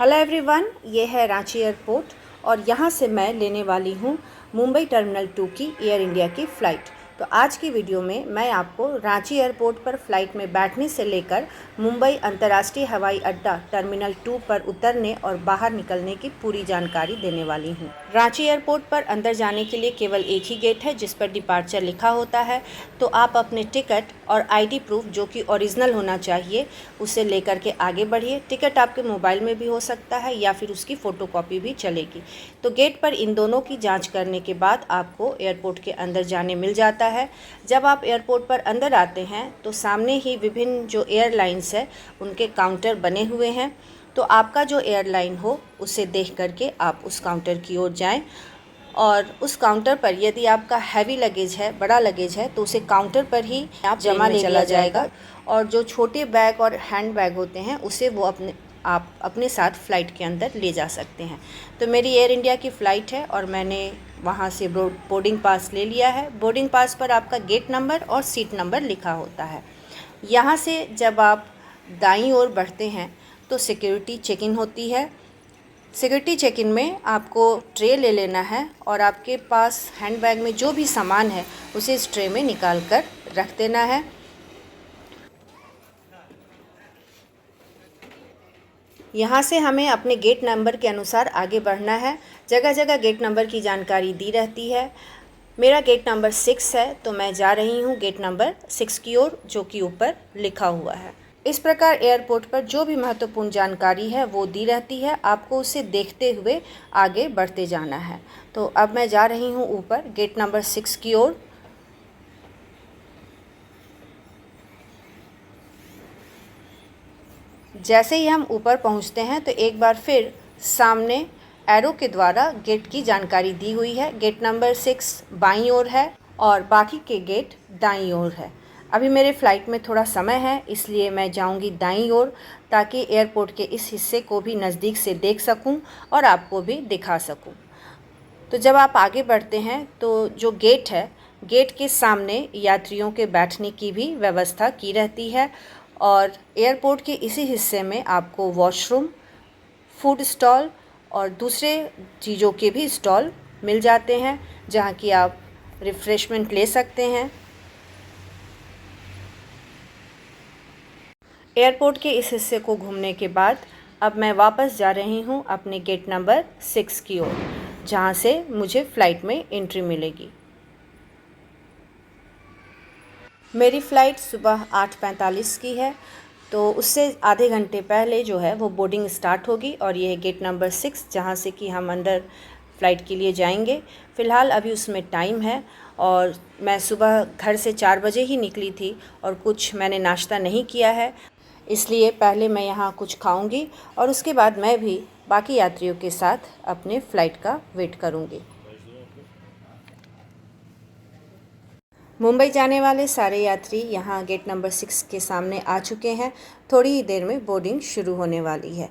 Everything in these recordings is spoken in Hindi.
हेलो एवरीवन, ये है रांची एयरपोर्ट और यहाँ से मैं लेने वाली हूँ मुंबई टर्मिनल 2 की एयर इंडिया की फ़्लाइट। तो आज की वीडियो में मैं आपको रांची एयरपोर्ट पर फ़्लाइट में बैठने से लेकर मुंबई अंतर्राष्ट्रीय हवाई अड्डा टर्मिनल 2 पर उतरने और बाहर निकलने की पूरी जानकारी देने वाली हूँ। रांची एयरपोर्ट पर अंदर जाने के लिए केवल एक ही गेट है जिस पर डिपार्चर लिखा होता है। तो आप अपने टिकट और आईडी प्रूफ जो कि ओरिजिनल होना चाहिए उसे लेकर के आगे बढ़िए। टिकट आपके मोबाइल में भी हो सकता है या फिर उसकी फ़ोटोकॉपी भी चलेगी। तो गेट पर इन दोनों की जांच करने के बाद आपको एयरपोर्ट के अंदर जाने मिल जाता है। जब आप एयरपोर्ट पर अंदर आते हैं तो सामने ही विभिन्न जो एयरलाइंस है उनके काउंटर बने हुए हैं। तो आपका जो एयरलाइन हो उसे देख करके आप उस काउंटर की ओर जाएं और उस काउंटर पर यदि आपका हैवी लगेज है, बड़ा लगेज है, तो उसे काउंटर पर ही आप जमा ले लिया जाएगा और जो छोटे बैग और हैंड बैग होते हैं उसे वो आप अपने साथ फ़्लाइट के अंदर ले जा सकते हैं। तो मेरी एयर इंडिया की फ़्लाइट है और मैंने वहाँ से बोर्डिंग पास ले लिया है। बोर्डिंग पास पर आपका गेट नंबर और सीट नंबर लिखा होता है। यहाँ से जब आप दाईं ओर बढ़ते हैं तो सिक्योरिटी चेक इन होती है। सिक्योरिटी चेक इन में आपको ट्रे ले लेना है और आपके पास हैंडबैग में जो भी सामान है उसे इस ट्रे में निकाल कर रख देना है। यहाँ से हमें अपने गेट नंबर के अनुसार आगे बढ़ना है। जगह जगह गेट नंबर की जानकारी दी रहती है। मेरा गेट नंबर 6 है तो मैं जा रही हूँ गेट नंबर 6 की ओर, जो कि ऊपर लिखा हुआ है। इस प्रकार एयरपोर्ट पर जो भी महत्वपूर्ण जानकारी है वो दी रहती है, आपको उसे देखते हुए आगे बढ़ते जाना है। तो अब मैं जा रही हूँ ऊपर गेट नंबर 6 की ओर। जैसे ही हम ऊपर पहुँचते हैं तो एक बार फिर सामने एरो के द्वारा गेट की जानकारी दी हुई है। गेट नंबर 6 बाईं ओर है और बाकी के गेट दाईं ओर है। अभी मेरे फ़्लाइट में थोड़ा समय है इसलिए मैं जाऊंगी दाईं ओर, ताकि एयरपोर्ट के इस हिस्से को भी नज़दीक से देख सकूं और आपको भी दिखा सकूं। तो जब आप आगे बढ़ते हैं तो जो गेट है, गेट के सामने यात्रियों के बैठने की भी व्यवस्था की रहती है और एयरपोर्ट के इसी हिस्से में आपको वॉशरूम, फूड स्टॉल और दूसरे चीज़ों के भी स्टॉल मिल जाते हैं जहाँ की आप रिफ़्रेशमेंट ले सकते हैं। एयरपोर्ट के इस हिस्से को घूमने के बाद अब मैं वापस जा रही हूँ अपने गेट नंबर 6 की ओर, जहाँ से मुझे फ़्लाइट में एंट्री मिलेगी। मेरी फ़्लाइट सुबह 8:45 की है, तो उससे आधे घंटे पहले जो है वो बोर्डिंग स्टार्ट होगी और ये है गेट नंबर 6 जहाँ से कि हम अंदर फ़्लाइट के लिए जाएंगे। फ़िलहाल अभी उसमें टाइम है और मैं सुबह घर से 4 बजे ही निकली थी और कुछ मैंने नाश्ता नहीं किया है, इसलिए पहले मैं यहाँ कुछ खाऊंगी और उसके बाद मैं भी बाकी यात्रियों के साथ अपने फ़्लाइट का वेट करूँगी। मुंबई जाने वाले सारे यात्री यहाँ गेट नंबर 6 के सामने आ चुके हैं। थोड़ी ही देर में बोर्डिंग शुरू होने वाली है।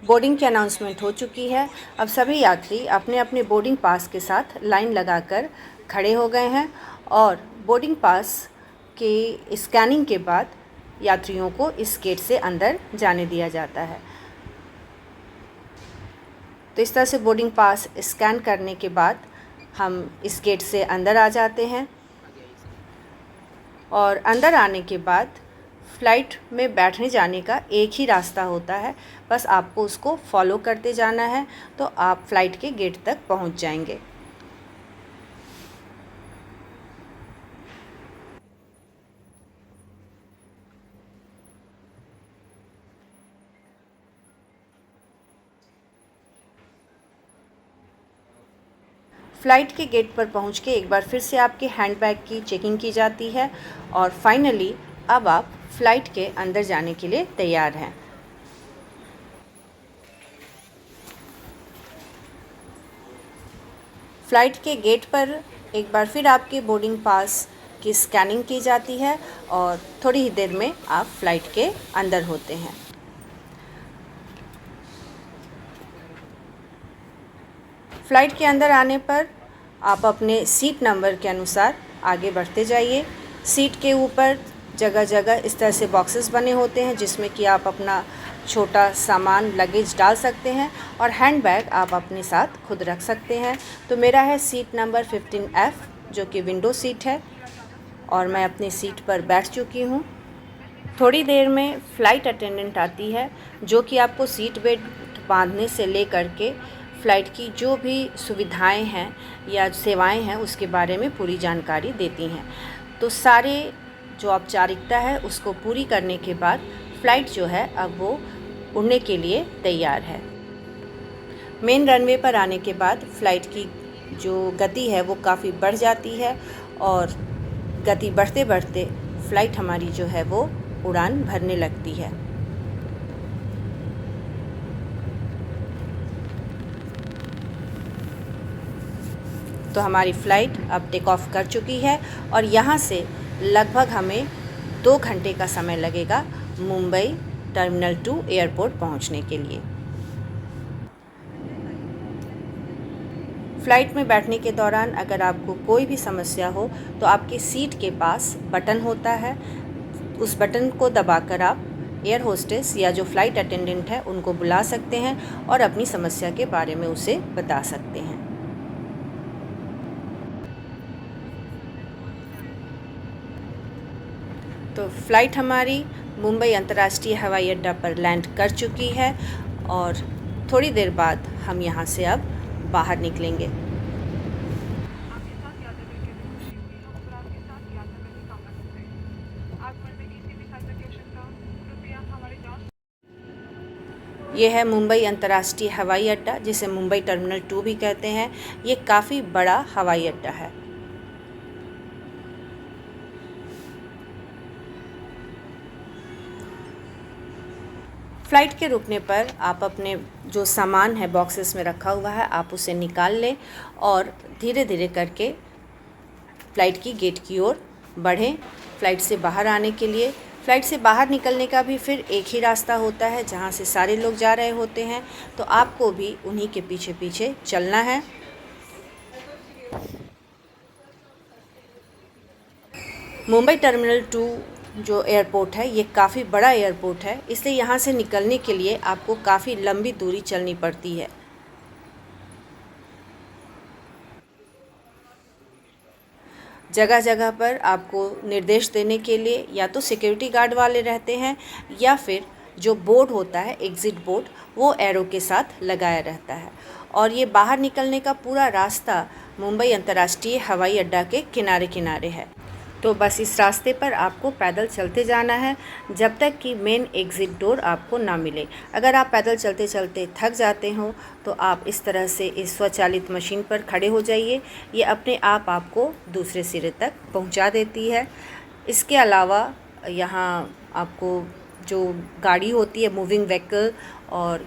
बोर्डिंग की अनाउंसमेंट हो चुकी है। अब सभी यात्री अपने अपने बोर्डिंग पास के साथ लाइन लगाकर खड़े हो गए हैं और बोर्डिंग पास के स्कैनिंग के बाद यात्रियों को इस गेट से अंदर जाने दिया जाता है। तो इस तरह से बोर्डिंग पास स्कैन करने के बाद हम इस गेट से अंदर आ जाते हैं और अंदर आने के बाद फ़्लाइट में बैठने जाने का एक ही रास्ता होता है, बस आपको उसको फॉलो करते जाना है तो आप फ़्लाइट के गेट तक पहुंच जाएंगे। फ़्लाइट के गेट पर पहुंच के एक बार फिर से आपके हैंडबैग की चेकिंग की जाती है और फाइनली अब आप फ़्लाइट के अंदर जाने के लिए तैयार हैं। फ़्लाइट के गेट पर एक बार फिर आपके बोर्डिंग पास की स्कैनिंग की जाती है और थोड़ी ही देर में आप फ़्लाइट के अंदर होते हैं। फ़्लाइट के अंदर आने पर आप अपने सीट नंबर के अनुसार आगे बढ़ते जाइए सीट के ऊपर जगह जगह इस तरह से बॉक्सेस बने होते हैं जिसमें कि आप अपना छोटा सामान लगेज डाल सकते हैं और हैंड बैग आप अपने साथ खुद रख सकते हैं। तो मेरा है सीट नंबर 15F जो कि विंडो सीट है और मैं अपनी सीट पर बैठ चुकी हूँ। थोड़ी देर में फ़्लाइट अटेंडेंट आती है जो कि आपको सीट बेल्ट बांधने से लेकर के फ़्लाइट की जो भी सुविधाएं हैं या सेवाएं हैं उसके बारे में पूरी जानकारी देती हैं। तो सारे जो औपचारिकता है उसको पूरी करने के बाद फ़्लाइट जो है अब वो उड़ने के लिए तैयार है। मेन रनवे पर आने के बाद फ़्लाइट की जो गति है वो काफ़ी बढ़ जाती है और गति बढ़ते बढ़ते फ़्लाइट हमारी जो है वो उड़ान भरने लगती है। तो हमारी फ़्लाइट अब टेक ऑफ कर चुकी है और यहाँ से लगभग हमें 2 घंटे का समय लगेगा मुंबई टर्मिनल 2 एयरपोर्ट पहुँचने के लिए। फ़्लाइट में बैठने के दौरान अगर आपको कोई भी समस्या हो तो आपके सीट के पास बटन होता है, उस बटन को दबाकर आप एयर होस्टेस या जो फ़्लाइट अटेंडेंट है उनको बुला सकते हैं और अपनी समस्या के बारे में उसे बता सकते हैं। तो फ़्लाइट हमारी मुंबई अंतर्राष्ट्रीय हवाई अड्डा पर लैंड कर चुकी है और थोड़ी देर बाद हम यहाँ से अब बाहर निकलेंगे। ये है मुंबई अंतर्राष्ट्रीय हवाई अड्डा जिसे मुंबई टर्मिनल 2 भी कहते हैं। ये काफ़ी बड़ा हवाई अड्डा है। फ़्लाइट के रुकने पर आप अपने जो सामान है बॉक्सेस में रखा हुआ है आप उसे निकाल लें और धीरे धीरे करके फ़्लाइट की गेट की ओर बढ़ें। फ़्लाइट से बाहर आने के लिए फ़्लाइट से बाहर निकलने का भी फिर एक ही रास्ता होता है जहाँ से सारे लोग जा रहे होते हैं, तो आपको भी उन्हीं के पीछे पीछे चलना है। मुंबई टर्मिनल 2 जो एयरपोर्ट है ये काफ़ी बड़ा एयरपोर्ट है, इसलिए यहाँ से निकलने के लिए आपको काफ़ी लंबी दूरी चलनी पड़ती है। जगह जगह पर आपको निर्देश देने के लिए या तो सिक्योरिटी गार्ड वाले रहते हैं या फिर जो बोर्ड होता है एग्ज़िट बोर्ड वो एरो के साथ लगाया रहता है। और ये बाहर निकलने का पूरा रास्ता मुंबई अंतर्राष्ट्रीय हवाई अड्डा के किनारे किनारे है। तो बस इस रास्ते पर आपको पैदल चलते जाना है जब तक कि मेन एग्ज़िट डोर आपको ना मिले। अगर आप पैदल चलते चलते थक जाते हो तो आप इस तरह से इस स्वचालित मशीन पर खड़े हो जाइए, ये अपने आप आपको दूसरे सिरे तक पहुंचा देती है। इसके अलावा यहाँ आपको जो गाड़ी होती है मूविंग व्हीकल और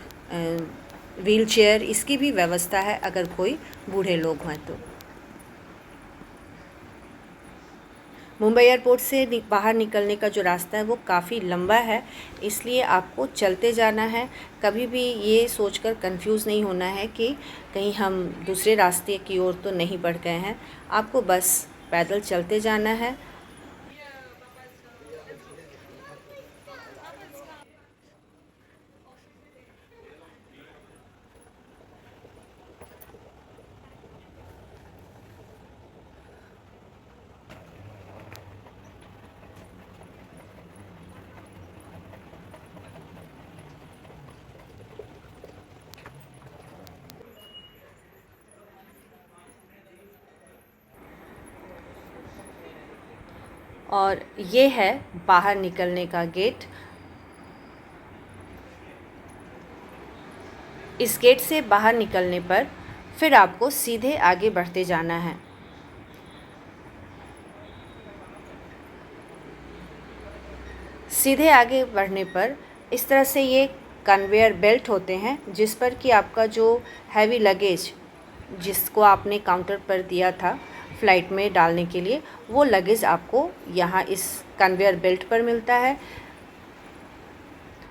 व्हील चेयर इसकी भी व्यवस्था है अगर कोई बूढ़े लोग हैं तो। मुंबई एयरपोर्ट से बाहर निकलने का जो रास्ता है वो काफ़ी लंबा है, इसलिए आपको चलते जाना है। कभी भी ये सोचकर कंफ्यूज नहीं होना है कि कहीं हम दूसरे रास्ते की ओर तो नहीं बढ़ गए हैं। आपको बस पैदल चलते जाना है। और ये है बाहर निकलने का गेट। इस गेट से बाहर निकलने पर फिर आपको सीधे आगे बढ़ते जाना है। सीधे आगे बढ़ने पर इस तरह से ये कन्वेयर बेल्ट होते हैं जिस पर कि आपका जो हैवी लगेज जिसको आपने काउंटर पर दिया था फ़्लाइट में डालने के लिए वो लगेज आपको यहाँ इस कन्वेयर बेल्ट पर मिलता है।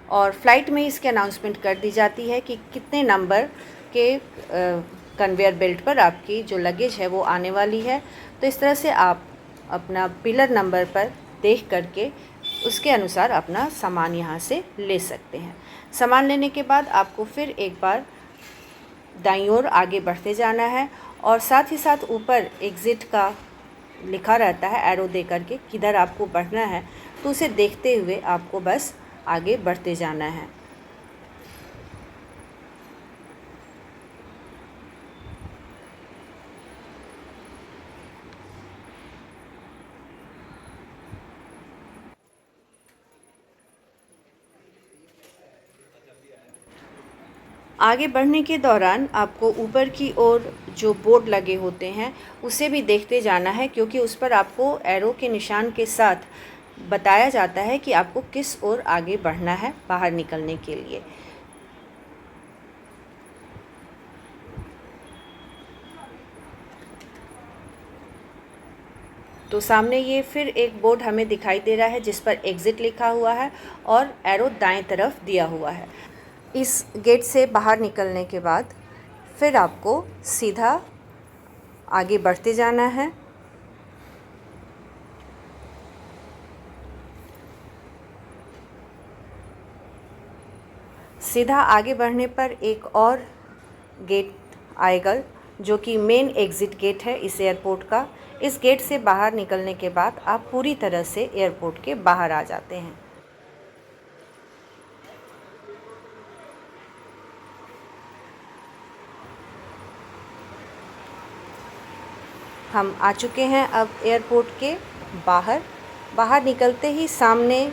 और फ़्लाइट में इसकी अनाउंसमेंट कर दी जाती है कि कितने नंबर के कन्वेयर बेल्ट पर आपकी जो लगेज है वो आने वाली है। तो इस तरह से आप अपना पिलर नंबर पर देख करके उसके अनुसार अपना सामान यहाँ से ले सकते हैं। सामान लेने के बाद आपको फिर एक बार दाईं ओर आगे बढ़ते जाना है और साथ ही साथ ऊपर एग्ज़िट का लिखा रहता है एरो दे करके किधर आपको बढ़ना है, तो उसे देखते हुए आपको बस आगे बढ़ते जाना है। आगे बढ़ने के दौरान आपको ऊपर की ओर जो बोर्ड लगे होते हैं उसे भी देखते जाना है, क्योंकि उस पर आपको एरो के निशान के साथ बताया जाता है कि आपको किस ओर आगे बढ़ना है बाहर निकलने के लिए। तो सामने ये फिर एक बोर्ड हमें दिखाई दे रहा है जिस पर एग्ज़िट लिखा हुआ है और एरो दाएं तरफ दिया हुआ है। इस गेट से बाहर निकलने के बाद फिर आपको सीधा आगे बढ़ते जाना है। सीधा आगे बढ़ने पर एक और गेट आएगा जो कि मेन एग्ज़िट गेट है इस एयरपोर्ट का। इस गेट से बाहर निकलने के बाद आप पूरी तरह से एयरपोर्ट के बाहर आ जाते हैं। हम आ चुके हैं अब एयरपोर्ट के बाहर। बाहर निकलते ही सामने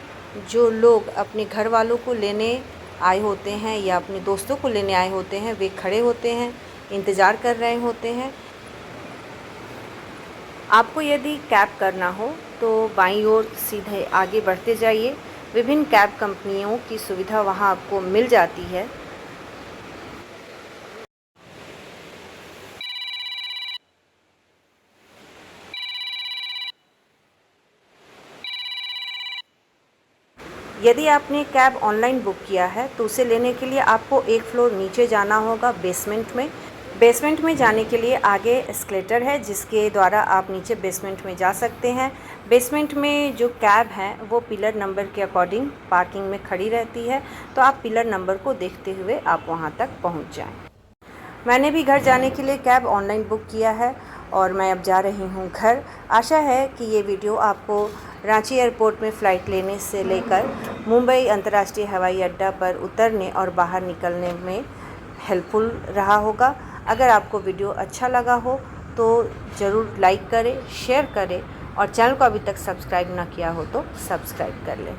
जो लोग अपने घर वालों को लेने आए होते हैं या अपने दोस्तों को लेने आए होते हैं वे खड़े होते हैं, इंतज़ार कर रहे होते हैं। आपको यदि कैब करना हो तो बाईं ओर सीधे आगे बढ़ते जाइए। विभिन्न कैब कंपनियों की सुविधा वहां आपको मिल जाती है। यदि आपने कैब ऑनलाइन बुक किया है तो उसे लेने के लिए आपको एक फ्लोर नीचे जाना होगा बेसमेंट में। बेसमेंट में जाने के लिए आगे एस्केलेटर है जिसके द्वारा आप नीचे बेसमेंट में जा सकते हैं। बेसमेंट में जो कैब है वो पिलर नंबर के अकॉर्डिंग पार्किंग में खड़ी रहती है, तो आप पिलर नंबर को देखते हुए आप वहां तक पहुंच जाएं। मैंने भी घर जाने के लिए कैब ऑनलाइन बुक किया है और मैं अब जा रही हूँ घर। आशा है कि ये वीडियो आपको रांची एयरपोर्ट में फ़्लाइट लेने से लेकर मुंबई अंतर्राष्ट्रीय हवाई अड्डा पर उतरने और बाहर निकलने में हेल्पफुल रहा होगा। अगर आपको वीडियो अच्छा लगा हो तो ज़रूर लाइक करें, शेयर करें और चैनल को अभी तक सब्सक्राइब ना किया हो तो सब्सक्राइब कर लें।